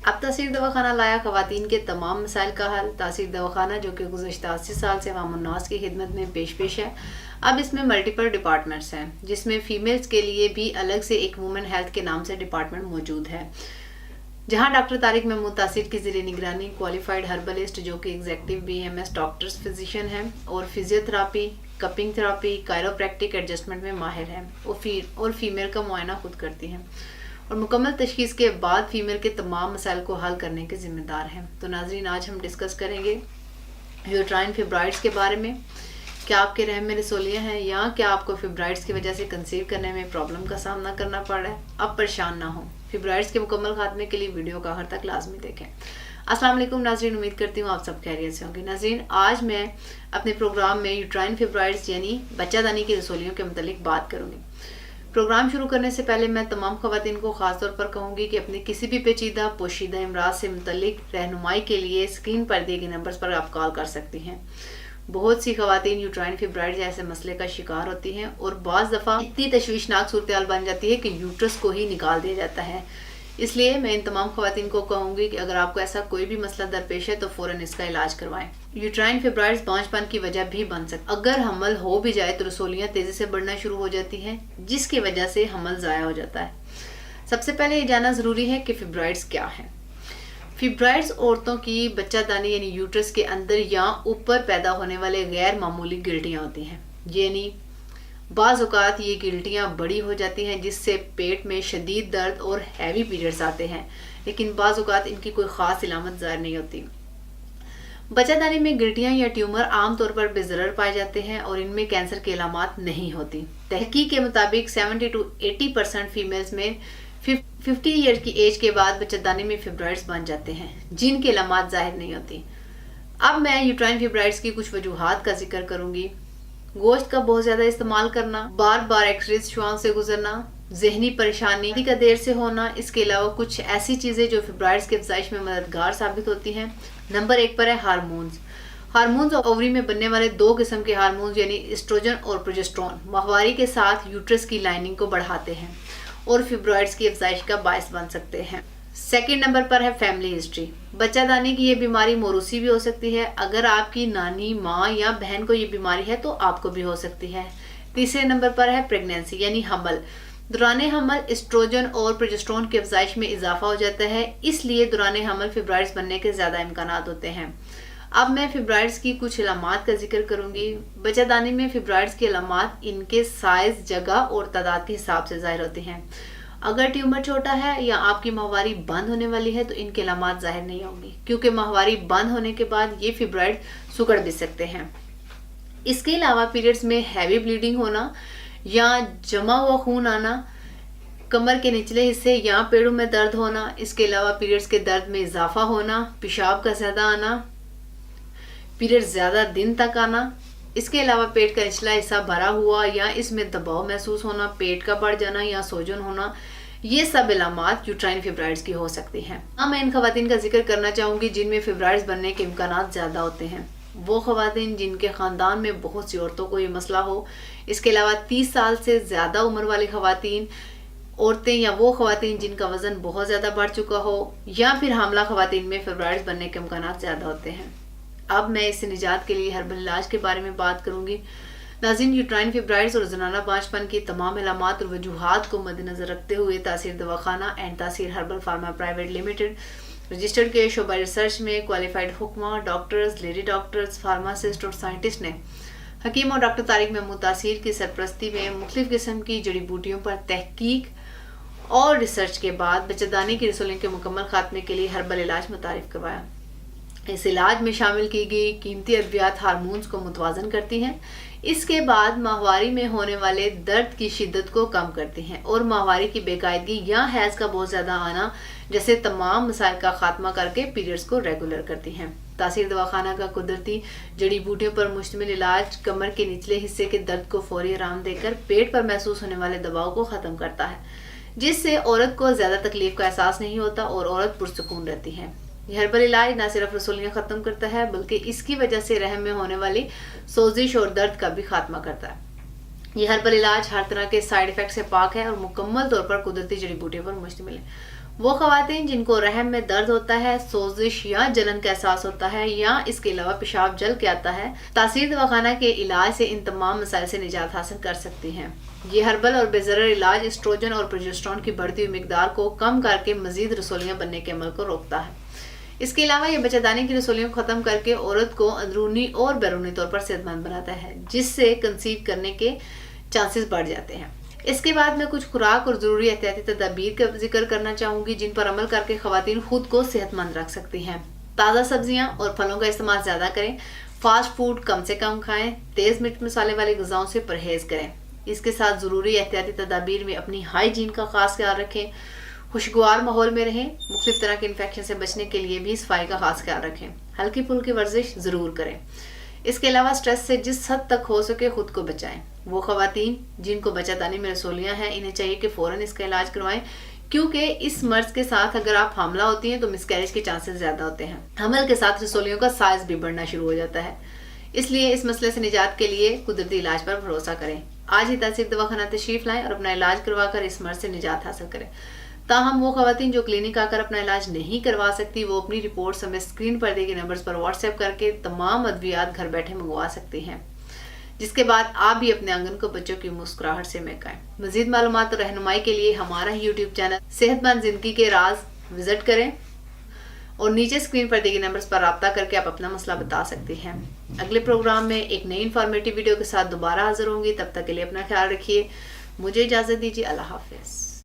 अब तासीर दवाखाना लाया ख़वातीन के तमाम मसाइल का हल। तासीर दवाखाना जो कि गुज़श्ता 80 साल से अवाम उन्नास की खिदमत में पेश है। अब इसमें मल्टीपल डिपार्टमेंट्स हैं, जिसमें फ़ीमेल्स के लिए भी अलग से एक वुमेन हेल्थ के नाम से डिपार्टमेंट मौजूद है, जहां डॉक्टर तारिक महमूद तासीर की ज़रिए निगरानी क्वालिफाइड हर्बलिस्ट जो कि एग्जेक्टिव BMS डॉक्टर्स फिजिशियन हैं और physiotherapy, cupping therapy, chiropractic adjustment में माहिर हैं और फीमेल का मुआयना खुद करती हैं और मुकम्मल तशखीस के बाद फीमेल के तमाम मसाइल को हल करने के ज़िम्मेदार हैं। तो नाज़रीन, आज हम डिस्कस करेंगे यूट्राइन फिब्राइड्स के बारे में। क्या आपके रहम में रसोलियाँ हैं या क्या आपको फिब्राइड्स की वजह से कंसीव करने में प्रॉब्लम का सामना करना पड़ रहा है? अब परेशान ना हो। फिब्राइड्स के मुकम्मल खात्मे के लिए वीडियो का आखिर तक लाजमी देखें। अस्सलाम वालेकुम नाज़रीन, उम्मीद करती हूँ आप सब खैरियत से होंगे। नाज़रीन, आज मैं अपने प्रोग्राम में यूट्राइन फिब्राइड्स यानी बच्चादानी की रसोलियों के मुतालिक बात करूँगी। प्रोग्राम शुरू करने से पहले मैं तमाम ख़वातीन को ख़ास तौर पर कहूँगी कि अपनी किसी भी पेचीदा पोशीदा अमराज से मुतल्लिक रहनुमाई के लिए स्क्रीन पर दिए गए नंबर्स पर आप कॉल कर सकती हैं। बहुत सी ख़वातीन यूट्राइन फिब्राइड्स ऐसे मसले का शिकार होती हैं और बाज़ दफ़ा इतनी तशवीशनाक सूरत हाल बन जाती है कि यूट्रस को ही निकाल दिया जाता है। इसलिए मैं इन तमाम ख़वातीन को कहूँगी कि अगर आपको ऐसा कोई भी मसला दरपेश है तो फ़ौरन इसका इलाज करवाएं। यूट्राइन फिब्राइड्स बांझपन की वजह भी बन सकती है। अगर हमल हो भी जाए तो रसोलियाँ तेज़ी से बढ़ना शुरू हो जाती हैं, जिसकी वजह से हमल ज़ाया हो जाता है। सबसे पहले ये जानना ज़रूरी है कि फिब्राइड्स क्या है। फिब्राइड्स औरतों की बच्चादानी यानी यूट्रस के अंदर या ऊपर पैदा होने वाले गैर मामूली गिल्टियाँ होती हैं। यानी बाज़ औक़ात ये गिल्टियाँ बड़ी हो जाती हैं, जिससे पेट में शदीद दर्द और हैवी पीरियड्स आते हैं, लेकिन बाज़ औक़ात इनकी कोई ख़ास इलामत ज़ाहिर नहीं होती। बच्चादानी में गिल्टियाँ या ट्यूमर आमतौर पर बेज़रर पाए जाते हैं और इनमें कैंसर की इलामात नहीं होती। तहकीक के मुताबिक 70 to 80% फीमेल्स में 50 ईयर की एज के बाद बच्चादानी में फिब्राइड्स बन जाते हैं, जिनकी इलामात ज़ाहिर नहीं होती। अब मैं यूट्राइन फिब्राइड्स की कुछ वजूहात का जिक्र करूँगी। गोश्त का बहुत ज़्यादा इस्तेमाल करना, बार बार एक्सरेज शुआओं से गुजरना, जहनी परेशानी का देर से होना, इसके अलावा कुछ ऐसी चीज़ें जो फिब्राइड्स की अफजाइश में मददगार साबित होती हैं। नंबर 1 पर है हार्मोन्स। हार्मोन्स ओवरी में बनने वाले 2 किस्म के हार्मोन्स यानी एस्ट्रोजन और प्रोजेस्टेरोन माहवारी के साथ यूट्रस की लाइनिंग को बढ़ाते हैं और फिब्राइड्स की अफजाइश का बायस बन सकते हैं। सेकंड नंबर पर है फैमिली हिस्ट्री। बच्चादानी की ये बीमारी मौरूसी भी हो सकती है। अगर आपकी नानी, माँ या बहन को ये बीमारी है तो आपको भी हो सकती है। तीसरे नंबर पर है प्रेगनेंसी यानी हमल। दौरान हमल एस्ट्रोजन और प्रोजेस्टेरोन की अफजाइश में इजाफा हो जाता है, इसलिए दौरान हमल फिब्राइड्स बनने के ज़्यादा इम्कानात होते हैं। अब मैं फिब्राइड्स की कुछ अलामात का जिक्र करूँगी। बच्चादानी में फिब्राइड्स की अलामात इनके साइज़, जगह और तादाद के हिसाब से ज़ाहिर होती हैं। अगर ट्यूमर छोटा है या आपकी माहवारी बंद होने वाली है तो इनके अलामात ज़ाहिर नहीं होंगी, क्योंकि माहवारी बंद होने के बाद ये फिब्राइड सुकड़ भी सकते हैं। इसके अलावा पीरियड्स में हैवी ब्लीडिंग होना या जमा हुआ खून आना, कमर के निचले हिस्से या पेड़ों में दर्द होना, इसके अलावा पीरियड्स के दर्द में इजाफा होना, पेशाब का ज़्यादा आना, पीरियड ज़्यादा दिन तक आना, इसके अलावा पेट का निचला हिस्सा भरा हुआ या इसमें दबाव महसूस होना, पेट का बढ़ जाना या सोजन होना, ये सब इलामात यूट्राइन फिब्राइड्स की हो सकती हैं। अब मैं इन खवातीन का जिक्र करना चाहूँगी जिनमें फिब्राइड्स बनने के इम्कानात ज़्यादा होते हैं। वो खवातीन जिनके ख़ानदान में बहुत सी औरतों को ये मसला हो, इसके अलावा 30 साल से ज़्यादा उम्र वाली खवातीन, औरतें या वो खवातीन जिनका वज़न बहुत ज़्यादा बढ़ चुका हो, या फिर हामला खवातीन में फिब्राइड्स बनने के इम्कानात ज़्यादा होते हैं। अब मैं इससे निजात के लिए हर्बल इलाज के बारे में बात करूंगी। नाज़रीन, यूट्राइन फिब्राइड्स और ज़नाना बांझपन की तमाम अलामात और वजूहात को मद्देनज़र रखते हुए तासीर दवाखाना एंड तासीर herbal pharma private limited registered के शोबा रिसर्च में क्वालिफाइड हुक्मा, डॉक्टर्स, लेडी डॉक्टर्स, फार्मासिस्ट और साइंटिस्ट ने हकीम और डॉक्टर तारिक महमूद तासीर की सरपरस्ती में मुख्तलिफ किस्म की जड़ी बूटियों पर तहकीक और रिसर्च के बाद बच्चादानी की रसोलियों के मुकम्मल खात्मे के लिए हर्बल इलाज मुतारिफ करवाया। इस इलाज में शामिल की गई कीमती अद्वियात हार्मोन्स को मुतवाज़न करती हैं, इसके बाद माहवारी में होने वाले दर्द की शिद्दत को कम करती हैं और माहवारी की बेकायदगी या हैज़ का बहुत ज़्यादा आना जैसे तमाम मसाइल का खात्मा करके पीरियड्स को रेगुलर करती हैं। तासीर दवाखाना का कुदरती जड़ी बूटियों पर मुश्तमिल इलाज कमर के निचले हिस्से के दर्द को फौरी आराम देकर पेट पर महसूस होने वाले दबाव को ख़त्म करता है, जिससे औरत को ज़्यादा तकलीफ का एहसास नहीं होता और औरत पुरसुकून रहती है। यह हर्बल इलाज न सिर्फ रसोलियाँ ख़त्म करता है बल्कि इसकी वजह से रहम में होने वाली सोजिश और दर्द का भी खात्मा करता है। यह हर्बल इलाज हर तरह के साइड इफ़ेक्ट से पाक है और मुकम्मल तौर पर कुदरती जड़ी बूटियों पर मुश्तमिल है। وہ خواتین جن کو رحم میں درد ہوتا ہے، سوزش یا جلن کا احساس ہوتا ہے یا اس کے علاوہ پیشاب جل کے آتا ہے، تاثیر دواخانہ کے علاج سے ان تمام مسائل سے نجات حاصل کر سکتی ہیں۔ یہ ہربل اور بے ضرر علاج ایسٹروجن اور پروجسٹرون کی بڑھتی ہوئی مقدار کو کم کر کے مزید رسولیاں بننے کے عمل کو روکتا ہے۔ اس کے علاوہ یہ بچہ دانی کی رسولیوں کو ختم کر کے عورت کو اندرونی اور بیرونی طور پر صحت مند بناتا ہے، جس سے کنسیو کرنے کے چانسز بڑھ جاتے ہیں۔ اس کے بعد میں کچھ خوراک اور ضروری احتیاطی تدابیر کا ذکر کرنا چاہوں گی جن پر عمل کر کے خواتین خود کو صحت مند رکھ سکتی ہیں۔ تازہ سبزیاں اور پھلوں کا استعمال زیادہ کریں، فاسٹ فوڈ کم سے کم کھائیں، تیز مرچ مسالے والی غذاؤں سے پرہیز کریں۔ اس کے ساتھ ضروری احتیاطی تدابیر میں اپنی ہائیجین کا خاص خیال رکھیں، خوشگوار ماحول میں رہیں، مختلف طرح کے انفیکشن سے بچنے کے لیے بھی صفائی کا خاص خیال رکھیں، ہلکی پھلکی ورزش ضرور کریں۔ اس کے علاوہ سٹریس سے جس حد تک ہو سکے خود کو بچائیں۔ وہ خواتین جن کو بچہ دانی میں رسولیاں ہیں انہیں چاہیے کہ فوراً اس کا علاج کروائیں، کیونکہ اس مرض کے ساتھ اگر آپ حاملہ ہوتی ہیں تو مسکیریج کے چانسز زیادہ ہوتے ہیں۔ حمل کے ساتھ رسولیوں کا سائز بھی بڑھنا شروع ہو جاتا ہے، اس لیے اس مسئلے سے نجات کے لیے قدرتی علاج پر بھروسہ کریں۔ آج ہی تاثیر دواخانہ تشریف لائیں اور اپنا علاج کروا کر اس مرض سے نجات حاصل کریں۔ تاہم وہ خواتین جو کلینک آ کر اپنا علاج نہیں کروا سکتی وہ اپنی رپورٹ ہمیں اسکرین پر دیے گئے نمبرز پر واٹس ایپ کر کے تمام ادویات گھر بیٹھے منگوا سکتی ہیں، جس کے بعد آپ بھی اپنے آنگن کو بچوں کی مسکراہٹ سے مہکائیں۔ مزید معلومات اور رہنمائی کے لیے ہمارا یوٹیوب چینل صحت مند زندگی کے راز وزٹ کریں اور نیچے اسکرین پر دیے گئے نمبرز پر رابطہ کر کے آپ اپنا مسئلہ بتا سکتی ہیں۔ اگلے پروگرام میں ایک نئی انفارمیٹیو ویڈیو کے ساتھ دوبارہ حاضر ہوں گی، تب تک کے لیے اپنا خیال رکھیے۔ مجھے اجازت دیجیے، اللہ حافظ۔